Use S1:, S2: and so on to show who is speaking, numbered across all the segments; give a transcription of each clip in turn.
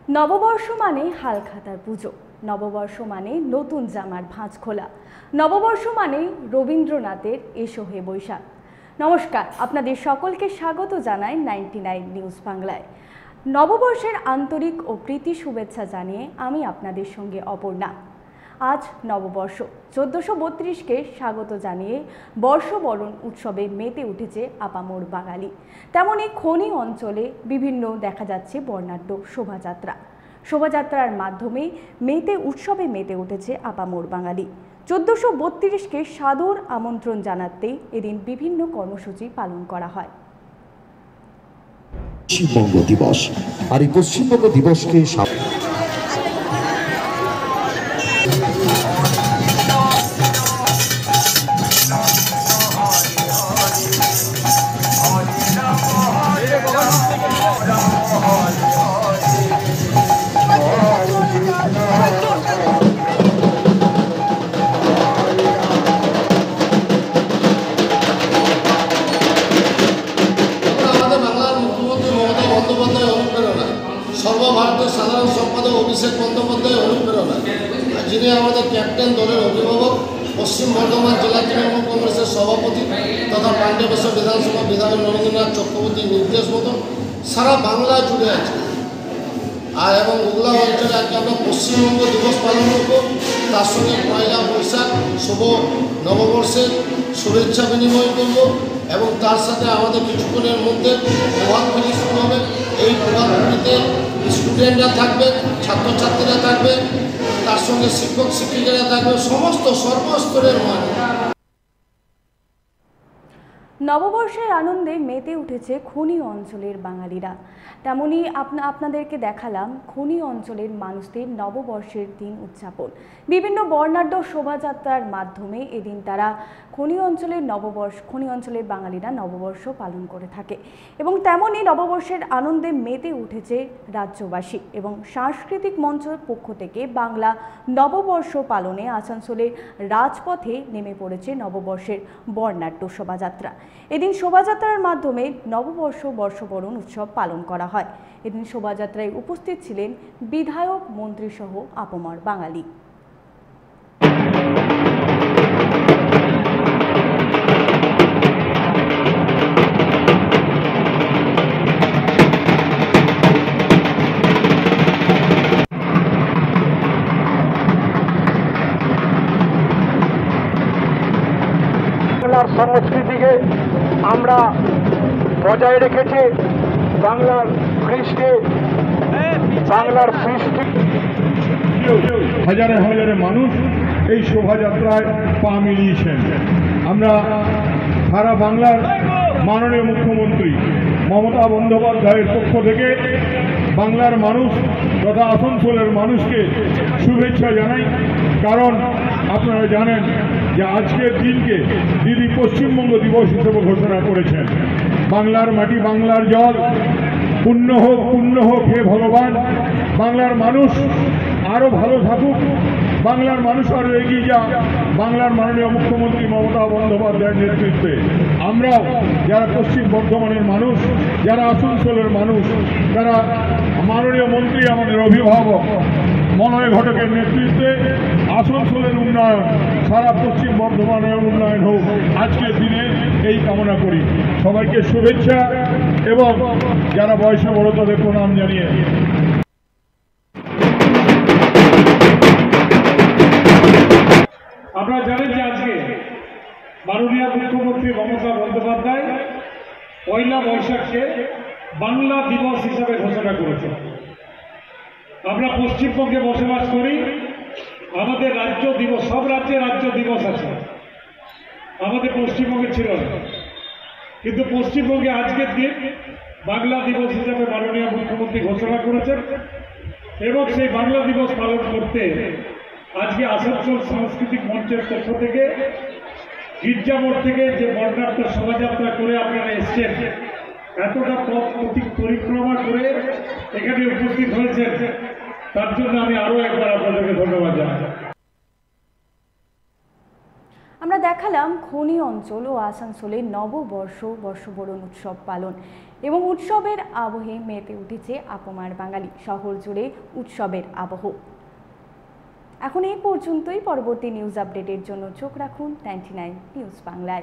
S1: নববর্ষ মানে হালখাতার পুজো, নববর্ষ মানে নতুন জামার ভাঁজ খোলা, নববর্ষ মানে রবীন্দ্রনাথের এসো হে বৈশাখ। নমস্কার, আপনাদের সকলকে স্বাগত জানাই 99 নিউজ বাংলায়। নববর্ষের আন্তরিক ও প্রীতি শুভেচ্ছা জানিয়ে আমি আপনাদের সঙ্গে অপর্ণা। আজ নববর্ষ 1432কে স্বাগত জানিয়ে বর্ষবরণ উৎসবে মেতে উঠেছে আপামোর বাঙালি। তেমনি খনি অঞ্চলে বিভিন্ন দেখা যাচ্ছে বর্ণাঢ্য শোভাযাত্রার মাধ্যমে উৎসবে মেতে উঠেছে আপামোর বাঙালি। 1432কে সাদর আমন্ত্রণ জানাতে এদিন বিভিন্ন কর্মসূচি পালন করা হয়।
S2: পশ্চিমবঙ্গ দিবস, আর এই পশ্চিমবঙ্গ দিবসকে
S3: সর্বভারতীয় সাধারণ সম্পাদক অভিষেক বন্দ্যোপাধ্যায় অনুপ্রেরণা, যিনি আমাদের ক্যাপ্টেন দলের অভিভাবক, পশ্চিম বর্ধমান জেলা তৃণমূল কংগ্রেসের সভাপতি তথা পাণ্ডবেশ্বর বিধানসভা বিধায়ক নরেন্দ্রনাথ চক্রবর্তীর নির্দেশ মতো সারা বাংলা জুড়ে আছে। আর এবং উগলা অঞ্চলে আজকে আমরা পশ্চিমবঙ্গ দিবস পালন করব। তার সঙ্গে পয়লা বৈশাখ শুভ নববর্ষের শুভেচ্ছা বিনিময় করব এবং তার সাথে আমাদের কিছুক্ষণের মধ্যে প্রভাতফেরি শুরু হবে। এই প্রভাতফেরিতে স্টুডেন্টরা থাকবে, ছাত্রছাত্রীরা থাকবে, তার সঙ্গে শিক্ষক শিক্ষিকারা থাকবে, সমস্ত সর্বস্তরের মানুষ।
S1: নববর্ষের আনন্দে মেতে উঠেছে খনি অঞ্চলের বাঙালিরা। তেমনি আপনাদেরকে দেখালাম খনি অঞ্চলের মানুষদের নববর্ষের দিন উদযাপন। বিভিন্ন বর্ণাঢ্য শোভাযাত্রার মাধ্যমে এদিন তারা খনি অঞ্চলের বাঙালিরা নববর্ষ পালন করে থাকে এবং তেমনি নববর্ষের আনন্দে মেতে উঠেছে রাজ্যবাসী এবং সাংস্কৃতিক মঞ্চের পক্ষ থেকে বাংলা নববর্ষ পালনে আসানসোলের রাজপথে নেমে পড়েছে নববর্ষের বর্ণাঢ্য শোভাযাত্রা। এদিন শোভাযাত্রার মাধ্যমে নববর্ষ বর্ষবরণ উৎসব পালন করা হয়। এদিন শোভাযাত্রায় উপস্থিত ছিলেন বিধায়ক, মন্ত্রী সহ আপামর বাঙালি।
S4: বাংলার সংস্কৃতিকে আমরা বজায় রেখেছি, বাংলার কৃষ্টি, বাংলার সৃষ্টি।
S5: হাজারে হাজারে মানুষ এই শোভাযাত্রায় পা মিলিয়েছেন। আমরা সারা বাংলার মাননীয় মুখ্যমন্ত্রী মমতা বন্দ্যোপাধ্যায়ের পক্ষ থেকে বাংলার মানুষ তথা আসানসোলের মানুষকে শুভেচ্ছা জানাই। কারণ আপনারা জানেন যে আজকের দিনকে দিদি পশ্চিমবঙ্গ দিবস হিসেবে ঘোষণা করেছেন। বাংলার মাটি, বাংলার জল, পুণ্য হোক হে ভগবান। বাংলার মানুষ আরও ভালো থাকুক, বাংলার মানুষ আরও এগিয়ে যাক। বাংলার মাননীয় মুখ্যমন্ত্রী মমতা বন্দ্যোপাধ্যায়ের নেতৃত্বে আমরাও যারা পশ্চিম বর্ধমানের মানুষ, যারা আসানসোলের মানুষ, যারা মাননীয় মন্ত্রী আমাদের অভিভাবক মলয় ঘটকের নেতৃত্বে আসানসোলের উন্নয়ন, সারা পশ্চিম বর্ধমানের উন্নয়ন হোক, আজকের দিনে এই কামনা করি। সবাইকে শুভেচ্ছা এবং যারা বয়সে বড় তাদের প্রণাম জানিয়ে
S6: আপনারা জানেন যে আজকে মাননীয় মুখ্যমন্ত্রী মমতা বন্দ্যোপাধ্যায় পয়লা বৈশাখকে বাংলা দিবস হিসাবে ঘোষণা করেছে। আমরা পশ্চিমবঙ্গে বসবাস করি, আমাদের রাজ্য দিবস, সব রাজ্যে রাজ্য দিবস আছে, আমাদের পশ্চিমবঙ্গে ছিল না। কিন্তু পশ্চিমবঙ্গে আজকের দিন বাংলা দিবস হিসাবে মাননীয় মুখ্যমন্ত্রী ঘোষণা করেছেন এবং সেই বাংলা দিবস পালন করতে আজকে আসানসোল সাংস্কৃতিক মঞ্চের পক্ষ থেকে গির্জা মোড় থেকে যে বর্ণাঢ্য শোভাযাত্রা করে আপনারা এসছেন, এতটা পথ পরিক্রমা করে এখানে উপস্থিত হয়েছেন, তার জন্য আমি আরও একবার আপনাদেরকে ধন্যবাদ জানাই।
S1: আমরা দেখালাম খনি অঞ্চল ও আসানসোলে নববর্ষ বর্ষবরণ উৎসব পালন। এবং উৎসবের আবহে মেতে উঠেছে আপামার বাঙালি। শহর জুড়ে উৎসবের আবহ। এখন এই পর্যন্তই। পরবর্তী নিউজ আপডেটের জন্য চোখ রাখুন 99 নিউজ বাংলায়।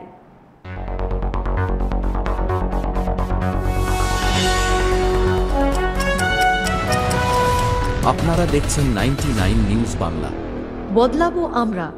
S7: আপনারা দেখছেন 99 নিউজ বাংলা।
S8: বদলাবো আমরা।